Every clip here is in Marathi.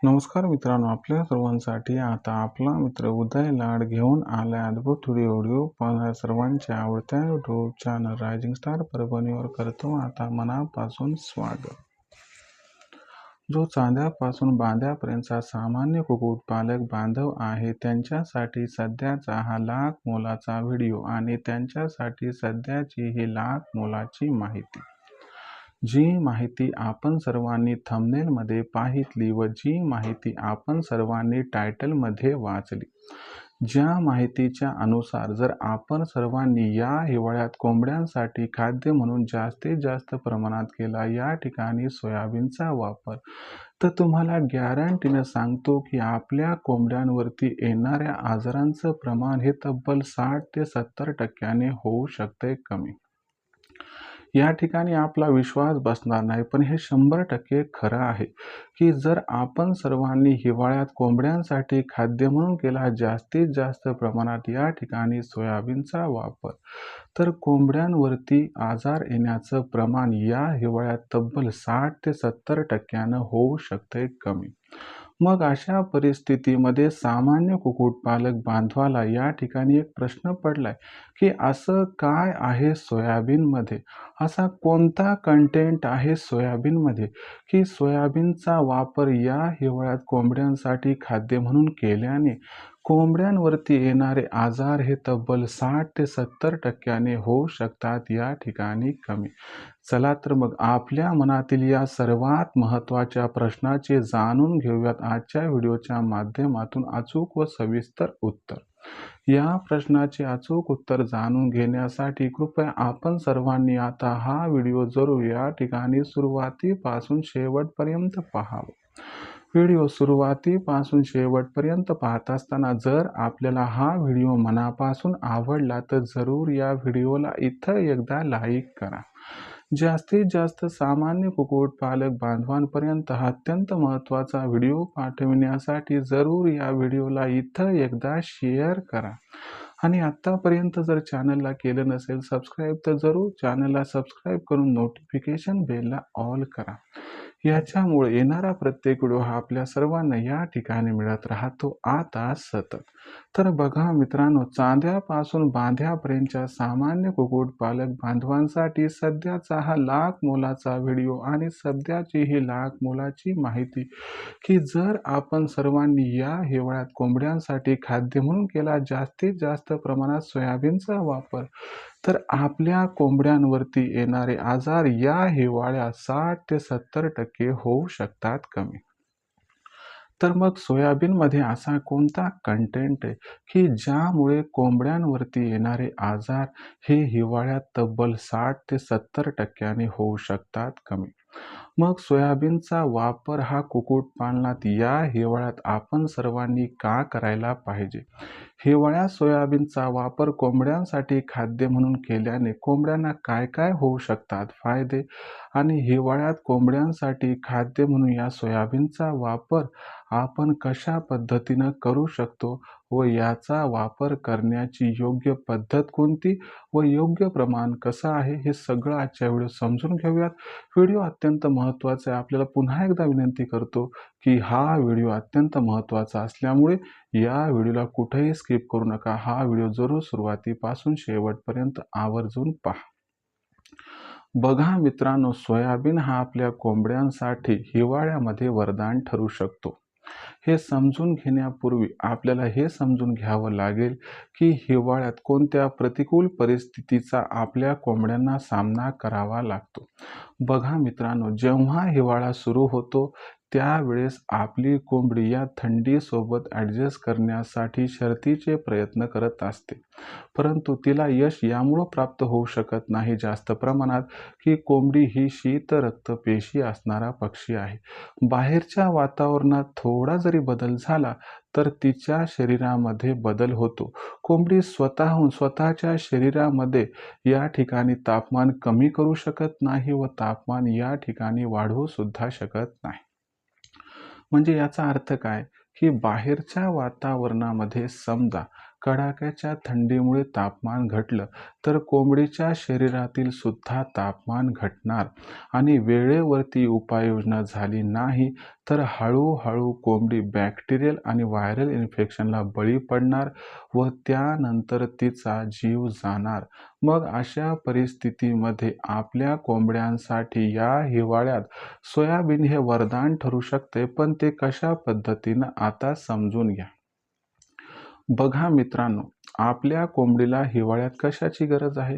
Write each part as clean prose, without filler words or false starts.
नमस्कार मित्रांनो, आपल्या सर्वांसाठी आता आपला मित्र उदय लाड घेऊन आलाय अद्भुत व्हिडिओ पाहणाऱ्या सर्वांच्या आवडत्या यूट्यूब चॅनल रायझिंग स्टार परभणीवर करतो आता मनापासून स्वागत. जो चांद्यापासून बांध्यापर्यंतचा सामान्य कुक्कुटपालक बांधव आहे त्यांच्यासाठी सध्याचा हा लाख मोलाचा व्हिडिओ आणि त्यांच्यासाठी सध्याची ही लाख मोलाची माहिती. जी माहिती आपण सर्वांनी थंबनेलमध्ये पाहितली व जी माहिती आपण सर्वांनी टायटलमध्ये वाचली, ज्या माहितीच्या अनुसार जर आपण सर्वांनी या हिवाळ्यात कोंबड्यांसाठी खाद्य म्हणून जास्तीत जास्त प्रमाणात केला या ठिकाणी सोयाबीनचा वापर, तर तुम्हाला गॅरंटीने सांगतो की आपल्या कोंबड्यांवरती येणाऱ्या आजारांचं प्रमाण हे तब्बल 60 ते 70% होऊ शकते कमी. या ठिकाणी आपला विश्वास बसणार नाही, पण हे 100% खरं आहे की जर आपण सर्वांनी हिवाळ्यात कोंबड्यांसाठी खाद्य म्हणून केला जास्तीत जास्त प्रमाणात या ठिकाणी सोयाबीनचा वापर, तर कोंबड्यांवरती आजार येण्याचं प्रमाण या हिवाळ्यात तब्बल 60 ते 70% होऊ शकते कमी. मग अशा परिस्थितीमध्ये सामान्य कुक्कुटपालक बांधवाला या ठिकाणी एक प्रश्न पडलाय की असं काय आहे सोयाबीनमध्ये, असा कोणता कंटेंट आहे सोयाबीनमध्ये की सोयाबीनचा वापर या हिवाळ्यात कोंबड्यांसाठी खाद्य म्हणून केल्याने कोंबड्यांवरती येणारे आजार हे तब्बल 60 ते 70% होऊ शकतात या ठिकाणी कमी. चला तर मग आपल्या मनातील या सर्वात महत्त्वाच्या प्रश्नाचे जाणून घेऊयात आजच्या व्हिडिओच्या माध्यमातून अचूक व सविस्तर उत्तर. या प्रश्नाचे अचूक उत्तर जाणून घेण्यासाठी कृपया आपण सर्वांनी आता हा व्हिडिओ जरूर या ठिकाणी सुरुवातीपासून शेवटपर्यंत पाहावा. व्हिडिओ सुरुवातीपासून शेवटपर्यंत पाहत असताना जर आपल्याला हा व्हिडिओ मनापासून आवडला तर जरूर या व्हिडिओला इथं एकदा लाईक करा. जास्तीत जास्त सामान्य कुक्कुटपालक बांधवांपर्यंत हा अत्यंत महत्त्वाचा व्हिडिओ पाठविण्यासाठी जरूर या व्हिडिओला इथं एकदा शेअर करा. आणि आत्तापर्यंत जर चॅनलला केलं नसेल सबस्क्राईब तर जरूर चॅनलला सबस्क्राईब करून नोटिफिकेशन बेलला ऑल करा. याच्यामुळे येणारा प्रत्येक व्हिडिओ हा आपल्या सर्वांना या ठिकाणी मिळत राहतो आता सतत. तर बघा मित्रांनो, चांद्यापासून बांध्यापर्यंतच्या सामान्य कुक्कुटपालक बांधवांसाठी सध्याचा हा लाख मोलाचा व्हिडिओ आणि सध्याची ही लाख मोलाची माहिती की जर आपण सर्वांनी या हिवाळ्यात कोंबड्यांसाठी खाद्य म्हणून केला जास्तीत जास्त प्रमाणात सोयाबीनचा वापर, तर आपल्या कोंबड्यांवरती येणारे आजार या हिवाळ्यात 60 ते 70% होऊ शकतात कमी. तर मग सोयाबीनमध्ये असा कोणता कंटेंट आहे की ज्यामुळे कोंबड्यांवरती येणारे आजार हे हिवाळ्यात तब्बल 60 ते 70% होऊ शकतात कमी. मग सोयाबीनचा वापर हा कुक्कुटपालनात या हिवाळ्यात आपण सर्वांनी का करायला पाहिजे? हिवाळ्यात सोयाबीनचा वापर कोंबड्यांसाठी खाद्य म्हणून केल्याने कोंबड्यांना काय काय होऊ शकतात फायदे, आणि हिवाळ्यात कोंबड्यांसाठी खाद्य म्हणून या सोयाबीनचा वापर आपण कशा पद्धतीनं करू शकतो व याचा वापर करण्याची योग्य पद्धत कोणती व योग्य प्रमाण कसं आहे, हे सगळं आजच्या व्हिडिओ समजून घेऊयात. व्हिडिओ अत्यंत महत्त्वाचा आहे. आपल्याला पुन्हा एकदा विनंती करतो की हा व्हिडिओ अत्यंत महत्त्वाचा असल्यामुळे या व्हिडिओला कुठेही स्किप करू नका. हा व्हिडिओ जरूर सुरुवातीपासून शेवटपर्यंत आवर्जून पहा. बघा मित्रांनो, सोयाबीन हा आपल्या कोंबड्यांसाठी हिवाळ्यामध्ये वरदान ठरू शकतो. हे समजून घेण्यापूर्वी आपल्याला हे समजून घ्यावं लागेल की हिवाळ्यात कोणत्या प्रतिकूल परिस्थितीचा आपल्या कोंबड्यांना सामना करावा लागतो. बघा मित्रांनो, जेव्हा हिवाळा सुरू होतो त्यावेळेस आपली कोंबडी या थंडीसोबत ॲडजस्ट करण्यासाठी शर्थीचे प्रयत्न करत असते, परंतु तिला यश यामुळं प्राप्त होऊ शकत नाही जास्त प्रमाणात की कोंबडी ही शीत रक्तपेशी असणारा पक्षी आहे. बाहेरच्या वातावरणात थोडा जरी बदल झाला तर तिच्या शरीरामध्ये बदल होतो. कोंबडी स्वतःहून स्वतःच्या शरीरामध्ये या ठिकाणी तापमान कमी करू शकत नाही व तापमान या ठिकाणी वाढवू सुद्धा शकत नाही. म्हणजे याचा अर्थ काय की बाहेरच्या वातावरणामध्ये समजा कडाक्याच्या थंडीमुळे तापमान घटलं तर कोंबडीच्या शरीरातील सुद्धा तापमान घटणार आणि वेळेवरती उपाययोजना झाली नाही तर हळूहळू कोंबडी बॅक्टेरियल आणि व्हायरल इन्फेक्शनला बळी पडणार व त्यानंतर तिचा जीव जाणार. मग अशा परिस्थितीमध्ये आपल्या कोंबड्यांसाठी या हिवाळ्यात सोयाबीन हे वरदान ठरू शकते, पण ते कशा पद्धतीनं आता समजून घ्या. बघा मित्रांनो, आपल्या कोंबडीला हिवाळ्यात कशाची गरज आहे?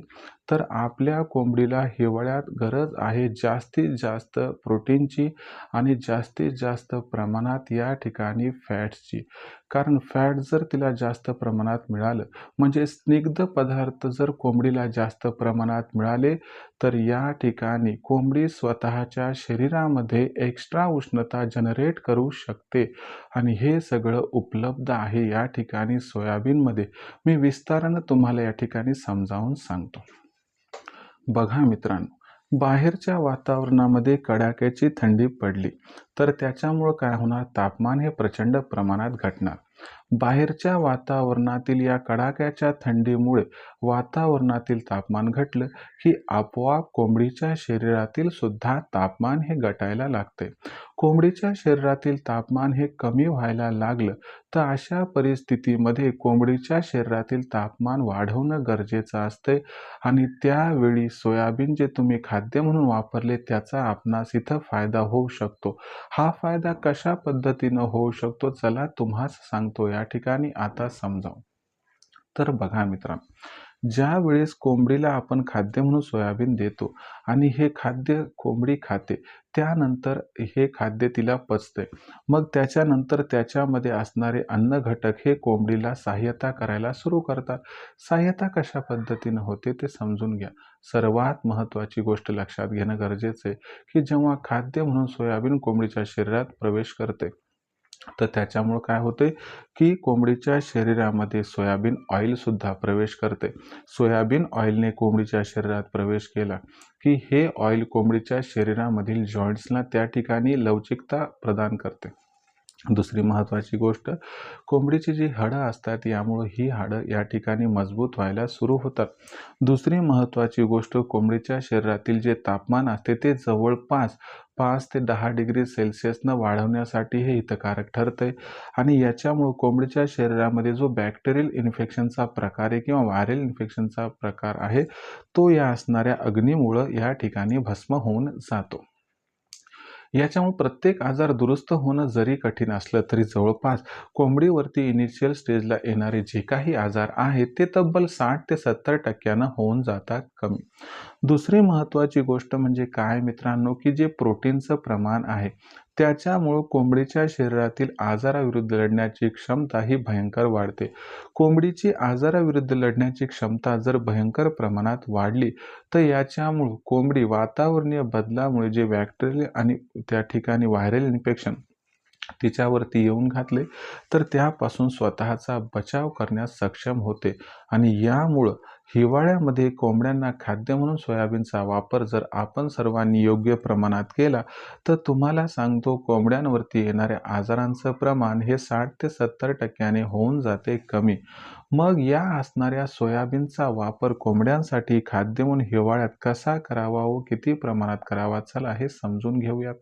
तर आपल्या कोंबडीला हिवाळ्यात गरज आहे जास्तीत जास्त प्रोटीनची आणि जास्तीत जास्त प्रमाणात या ठिकाणी फॅट्सची. कारण फॅट जर तिला जास्त प्रमाणात मिळालं, म्हणजे स्निग्ध पदार्थ जर कोंबडीला जास्त प्रमाणात मिळाले, तर या ठिकाणी कोंबडी स्वतःच्या शरीरामध्ये एक्स्ट्रा उष्णता जनरेट करू शकते आणि हे सगळं उपलब्ध आहे या ठिकाणी सोयाबीनमध्ये. मी विस्तारानं तुम्हाला या ठिकाणी समजावून सांगतो. बघा मित्रांनो, बाहेरच्या वातावरणामध्ये कडाक्याची थंडी पडली तर त्याच्यामुळं काय होणार? तापमान हे प्रचंड प्रमाणात घटणार. बाहेरच्या वातावरणातील या कडाक्याच्या थंडीमुळे वातावरणातील तापमान घटलं की आपोआप कोंबडीच्या शरीरातील सुद्धा तापमान हे घटायला लागते. कोंबडीच्या शरीरातील तापमान हे कमी व्हायला लागलं तर अशा परिस्थितीमध्ये कोंबडीच्या शरीरातील तापमान वाढवणं गरजेचं असते आणि त्यावेळी सोयाबीन जे तुम्ही खाद्य म्हणून वापरले त्याचा आपणास इथं फायदा होऊ शकतो. हा फायदा कशा पद्धतीनं होऊ शकतो? चला तुम्हास सांगतो या ठिकाणी आता समजावून. तर बघा मित्रांनो, ज्या वेळेस कोंबडीला आपण खाद्य म्हणून सोयाबीन देतो आणि हे खाद्य कोंबडी खाते, त्यानंतर हे खाद्य तिला पचते. मग त्याच्यानंतर त्याच्यामध्ये असणारे अन्न घटक हे कोंबडीला सहाय्यता करायला सुरू करतात. सहाय्यता कशा पद्धतीनं होते ते समजून घ्या. सर्वात महत्त्वाची गोष्ट लक्षात घेणं गरजेचं आहे की जेव्हा खाद्य म्हणून सोयाबीन कोंबडीच्या शरीरात प्रवेश करते, तर त्याच्यामुळं काय होते की कोंबडीच्या शरीरामध्ये सोयाबीन ऑइल सुद्धा प्रवेश करते. सोयाबीन ऑइलने कोंबडीच्या शरीरात प्रवेश केला की हे ऑइल कोंबडीच्या शरीरामधील जॉईंट्सला त्या ठिकाणी लवचिकता प्रदान करते. दुसरी महत्त्वाची गोष्ट, कोंबडीची जी हाडं असतात यामुळे ही हाडं या ठिकाणी मजबूत व्हायला सुरू होतात. दुसरी महत्त्वाची गोष्ट, कोंबडीच्या शरीरातील जे तापमान असते ते जवळपास 5 ते 10 डिग्री सेल्सिअसनं वाढवण्यासाठी हे हितकारक ठरते आणि याच्यामुळं कोंबडीच्या शरीरामध्ये जो बॅक्टेरियल इन्फेक्शनचा प्रकार आहे किंवा व्हायरल इन्फेक्शनचा प्रकार आहे तो या असणाऱ्या अग्नीमुळं या ठिकाणी भस्म होऊन जातो. याच्यामुळे प्रत्येक आजार दुरुस्त होणं जरी कठीण असलं तरी जवळपास कोंबडीवरती इनिशियल स्टेजला येणारे जे काही आजार आहेत ते तब्बल 60 ते 70% होऊन जातात कमी. दुसरी महत्त्वाची गोष्ट म्हणजे काय मित्रांनो, की जे प्रोटीनचं प्रमाण आहे त्याच्यामुळं कोंबडीच्या शरीरातील आजाराविरुद्ध लढण्याची क्षमता ही भयंकर वाढते. कोंबडीची आजाराविरुद्ध लढण्याची क्षमता जर भयंकर प्रमाणात वाढली तर याच्यामुळं कोंबडी वातावरणीय बदलामुळे जे बॅक्टेरियल आणि त्या ठिकाणी व्हायरल इन्फेक्शन तिच्यावरती येऊन घातले तर त्यापासून स्वतःचा बचाव करण्यास सक्षम होते आणि यामुळं हिवाळ्यामध्ये कोंबड्यांना खाद्य म्हणून सोयाबीनचा वापर जर आपण सर्वांनी योग्य प्रमाणात केला तर तुम्हाला सांगतो कोंबड्यांवरती येणाऱ्या आजारांचं प्रमाण हे 60 ते 70% होऊन जाते कमी. मग या असणाऱ्या सोयाबीनचा वापर कोंबड्यांसाठी खाद्य म्हणून हिवाळ्यात कसा करावा व किती प्रमाणात करावा, चला हे समजून घेऊयात.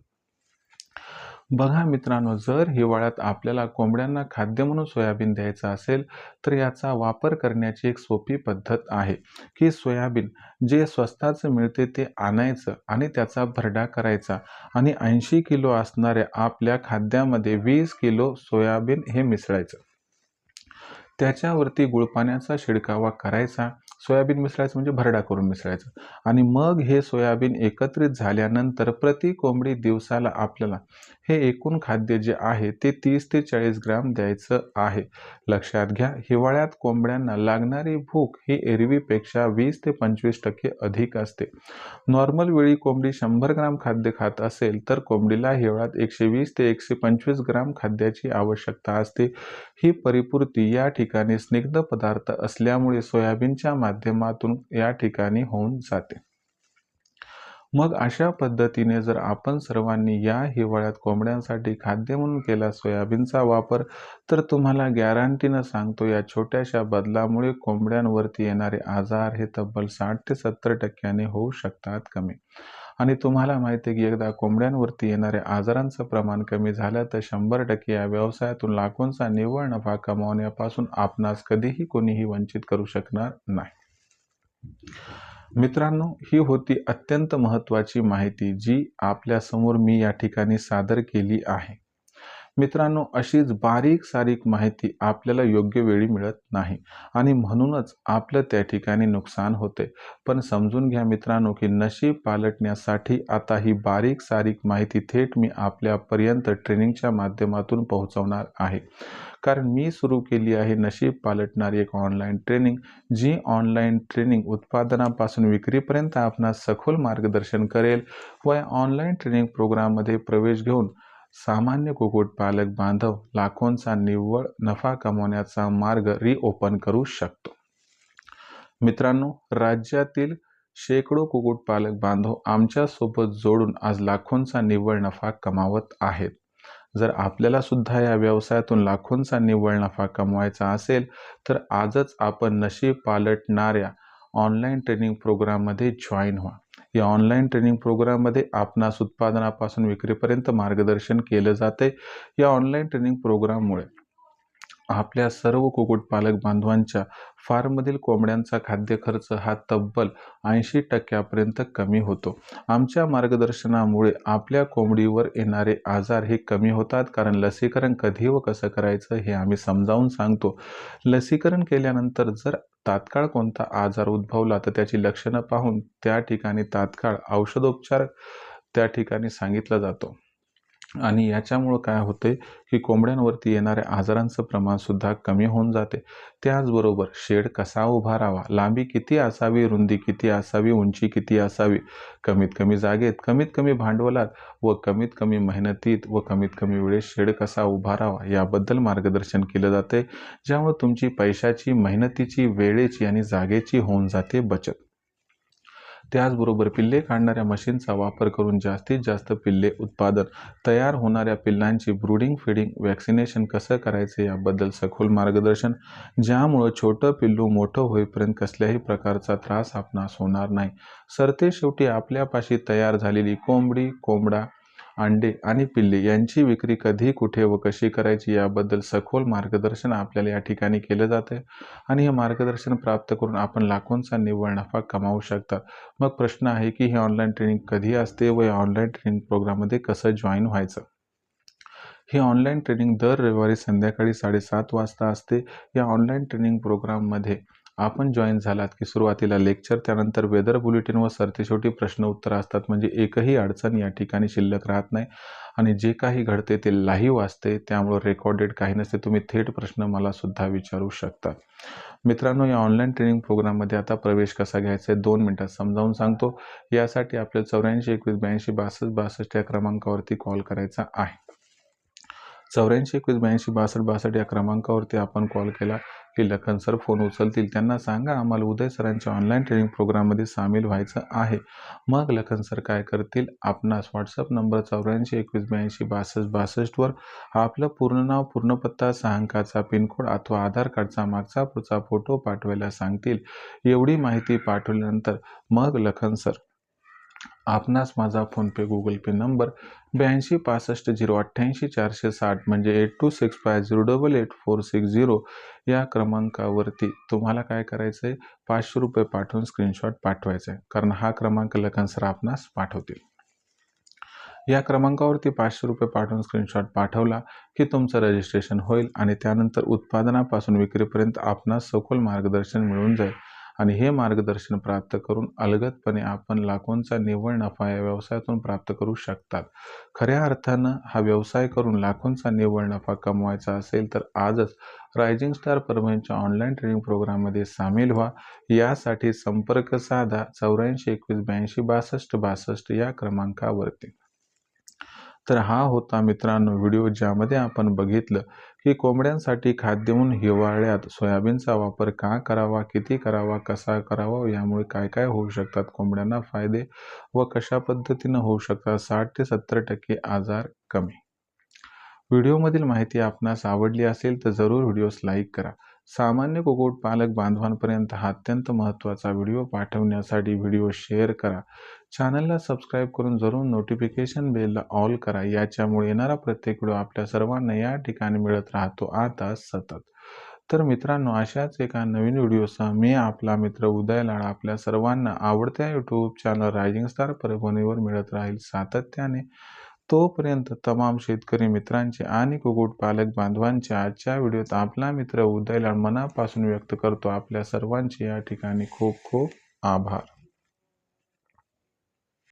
बघा मित्रांनो, जर हिवाळ्यात आपल्याला कोंबड्यांना खाद्य म्हणून सोयाबीन द्यायचं असेल तर याचा वापर करण्याची एक सोपी पद्धत आहे की सोयाबीन जे स्वस्ताचं मिळते ते आणायचं आणि त्याचा भरडा करायचा आणि 80 किलो असणाऱ्या आपल्या खाद्यामध्ये 20 किलो सोयाबीन हे मिसळायचं. त्याच्यावरती गुळपाण्याचा शिडकावा करायचा. सोयाबीन मिसळायचं म्हणजे भरडा करून मिसळायचं आणि मग हे सोयाबीन एकत्रित झाल्यानंतर प्रति कोंबडी दिवसाला आपल्याला हे एकूण खाद्य जे आहे ते 30 ते 40 ग्राम द्यायचं आहे. लक्षात घ्या, हिवाळ्यात कोंबड्यांना लागणारी भूक ही एरवीपेक्षा 20 ते 25% अधिक असते. नॉर्मल वेळी कोंबडी 100 ग्राम खाद्य खात असेल तर कोंबडीला हिवाळ्यात 120 ते 125 ग्राम खाद्याची आवश्यकता असते. ही परिपूर्ती या ठिकाणी स्निग्ध पदार्थ असल्यामुळे सोयाबीनच्या माध्यमातून या ठिकाणी होऊन जाते. मग अशा पद्धतीने जर आपण सर्वांनी या हिवाळ्यात कोंबड्यांसाठी खाद्य म्हणून केला सोयाबीनचा वापर, तर तुम्हाला गॅरंटीनं सांगतो या छोट्याशा बदलामुळे कोंबड्यांवरती येणारे आजार हे तब्बल 60 ते 70% होऊ शकतात कमी. आणि तुम्हाला माहिती आहे की एकदा कोंबड्यांवरती येणाऱ्या आजारांचं प्रमाण कमी झालं तर 100% या व्यवसायातून लाखोंचा निव्वळ नफा कमावण्यापासून आपणास कधीही कोणीही वंचित करू शकणार नाही. मित्रांनो, ही होती अत्यंत महत्त्वाची माहिती जी आपल्यासमोर मी या ठिकाणी सादर केली आहे. मित्रांनो, अशीच बारीक-सारीक माहिती आपल्याला योग्य वेळी मिळत नाही आणि म्हणूनच आपलं त्या ठिकाणी नुकसान होते. पण समजून घ्या मित्रांनो, की नशीब पालटण्यासाठी आता ही बारीक-सारीक माहिती थेट मी आपल्यापर्यंत ट्रेनिंगच्या माध्यमातून पोहोचवणार आहे. कारण मी सुरू केली आहे नशीब पालटणारी एक ऑनलाईन ट्रेनिंग, जी ऑनलाईन ट्रेनिंग उत्पादनापासून विक्रीपर्यंत आपणास सखोल मार्गदर्शन करेल व या ऑनलाईन ट्रेनिंग प्रोग्राममध्ये प्रवेश घेऊन सामान्य कुक्कुटपालक बांधव लाखोंचा निव्वळ नफा कमवण्याचा मार्ग रिओपन करू शकतो. मित्रांनो, राज्यातील शेकडो कुक्कुटपालक बांधव आमच्यासोबत जोडून आज लाखोंचा निव्वळ नफा कमावत आहेत. जर आपल्याला सुद्धा या व्यवसायातून लाखोंचा निव्वळ नफा कमवायचा असेल, तर आजच आपण नशीब पालटणाऱ्या ऑनलाईन ट्रेनिंग प्रोग्राममध्ये जॉईन व्हा. या ऑनलाईन ट्रेनिंग प्रोग्राममध्ये आपणास उत्पादनापासून विक्रीपर्यंत मार्गदर्शन केलं जाते. या ऑनलाईन ट्रेनिंग प्रोग्राममुळे आपल्या सर्व कुक्कुटपालक बांधवांच्या फार्ममधील कोंबड्यांचा खाद्य खर्च हा तब्बल 80% कमी होतो. आमच्या मार्गदर्शनामुळे आपल्या कोंबडीवर येणारे आजार हे कमी होतात, कारण लसीकरण कधी व कसं करायचं हे आम्ही समजावून सांगतो. लसीकरण केल्यानंतर जर तात्काळ कोणता आजार उद्भवला तर त्याची लक्षणं पाहून त्या ठिकाणी तात्काळ औषधोपचार त्या ठिकाणी सांगितला जातो. आणि याच्यामुळं काय होते की कोंबड्यांवरती येणाऱ्या आजारांचं प्रमाण सुद्धा कमी होऊन जाते. त्याचबरोबर शेड कसा उभारावा, लांबी किती असावी, रुंदी किती असावी, उंची किती असावी, कमीत कमी जागेत, कमीत कमी भांडवलात व कमीत कमी मेहनतीत व कमीत कमी वेळेत शेड कसा उभारावा याबद्दल मार्गदर्शन केलं जाते, ज्यामुळे तुमची पैशाची, मेहनतीची, वेळेची आणि जागेची होऊन जाते बचत. त्याचबरोबर पिल्ले काढणाऱ्या मशीनचा वापर करून जास्तीत जास्त पिल्ले उत्पादन, तयार होणाऱ्या पिल्लांची ब्रूडिंग, फीडिंग, वॅक्सिनेशन कसं करायचं याबद्दल सखोल मार्गदर्शन, ज्यामुळं छोटं पिल्लू मोठं होईपर्यंत कसल्याही प्रकारचा त्रास आपणास होणार नाही. सरतेशेवटी आपल्यापाशी तयार झालेली कोंबडी, कोंबडा, अंडे आणि पिल्ले यांची विक्री कधी, कुठे व कशी करायची याबद्दल सखोल मार्गदर्शन आपल्याला या ठिकाणी केलं जाते आणि हे मार्गदर्शन प्राप्त करून आपण लाखोंचा निव्वळ नफा कमावू शकता. मग प्रश्न आहे की ही ऑनलाईन ट्रेनिंग कधी असते व या ऑनलाईन ट्रेनिंग प्रोग्राममध्ये कसं जॉईन व्हायचं? ही ऑनलाईन ट्रेनिंग दर रविवारी संध्याकाळी 7:30 वाजता असते. या ऑनलाईन ट्रेनिंग प्रोग्राममध्ये आपण जॉईन झालात की सुरुवातीला लेक्चर, त्यानंतर वेदर बुलेटिन व सरतेशेवटी प्रश्न उत्तर असतात. म्हणजे एकही अडचण या ठिकाणी शिल्लक राहत नाही आणि जे काही घडते ते लाईव्ह असते, त्यामुळे रेकॉर्डेड काही नसते. तुम्ही थेट प्रश्न मला सुद्धा विचारू शकता. मित्रांनो, या ऑनलाईन ट्रेनिंग प्रोग्राममध्ये आता प्रवेश कसा घ्यायचा आहे 2 मिनिटात समजावून सांगतो. यासाठी आपल्याला 84 21 82 62 62 या क्रमांकावरती कॉल करायचा आहे. 84 21 82 62 62 या क्रमांकावरती आपण कॉल केला की लखन सर फोन उचलतील. त्यांना सांगा आम्हाला उदय सरांच्या ऑनलाईन ट्रेनिंग प्रोग्राममध्ये सामील व्हायचं आहे. मग लखन सर काय करतील, आपणास व्हॉट्सअप नंबर 84 21 82 62 62 वर आपलं पूर्ण नाव, पूर्ण पत्ता, 6 अंकाचा पिनकोड अथवा आधार कार्डचा मागचा पुढचा फोटो पाठवायला सांगतील. एवढी माहिती पाठवल्यानंतर मग लखन सर आपणास माझा फोनपे, गुगल पे नंबर 82 65 088 460 म्हणजे 8265088460 या क्रमांकावरती तुम्हाला काय करायचं आहे, 500 रुपये पाठवून स्क्रीनशॉट पाठवायचा आहे. कारण हा क्रमांक लखन सर आपणास पाठवतील. या क्रमांकावरती 500 रुपये पाठवून स्क्रीनशॉट पाठवला की तुमचं रजिस्ट्रेशन होईल आणि त्यानंतर उत्पादनापासून विक्रीपर्यंत आपणास सखोल मार्गदर्शन मिळून जाईल आणि हे मार्गदर्शन प्राप्त करून अलगदपणे आपण लाखोंचा निव्वळ नफा या व्यवसायातून प्राप्त करू शकतात. खऱ्या अर्थानं हा व्यवसाय करून लाखोंचा निव्वळ नफा कमवायचा असेल तर आजच रायझिंग स्टार परभणीच्या ऑनलाईन ट्रेनिंग प्रोग्राममध्ये सामील व्हा. यासाठी संपर्क साधा 84 21 82 62 62 या क्रमांकावरती. तर हा होता मित्रांनो व्हिडिओ, ज्यामध्ये आपण बघितलं की कोंबड्यांसाठी खाद्य म्हणून हिवाळ्यात सोयाबीनचा वापर का करावा, किती करावा, कसा करावा, यामुळे काय काय होऊ शकतात कोंबड्यांना फायदे व कशा पद्धतीनं होऊ शकतात 60 ते 70% आजार कमी. व्हिडिओमधील माहिती आपणास आवडली असेल तर जरूर व्हिडिओस लाईक करा. सामान्य कुक्कुटपालक बांधवांपर्यंत हा अत्यंत महत्त्वाचा व्हिडिओ पाठवण्यासाठी व्हिडिओ शेअर करा. चॅनलला सबस्क्राईब करून जरूर नोटिफिकेशन बेलला ऑल करा. याच्यामुळे येणारा प्रत्येक व्हिडिओ आपल्या सर्वांना या ठिकाणी मिळत राहतो आता सतत. तर मित्रांनो, अशाच एका नवीन व्हिडिओसह मी आपला मित्र उदय लाड आपल्या सर्वांना आवडत्या यूट्यूब चॅनल रायझिंग स्टार परभणीवर मिळत राहील सातत्याने. तोपर्यंत तमाम शेतकरी मित्रांचे आणि कुक्कुटपालक बांधवांचे आजच्या व्हिडिओत आपला मित्र उदय लाड मनापासून व्यक्त करतो आपल्या सर्वांचे या ठिकाणी खूप खूप आभार.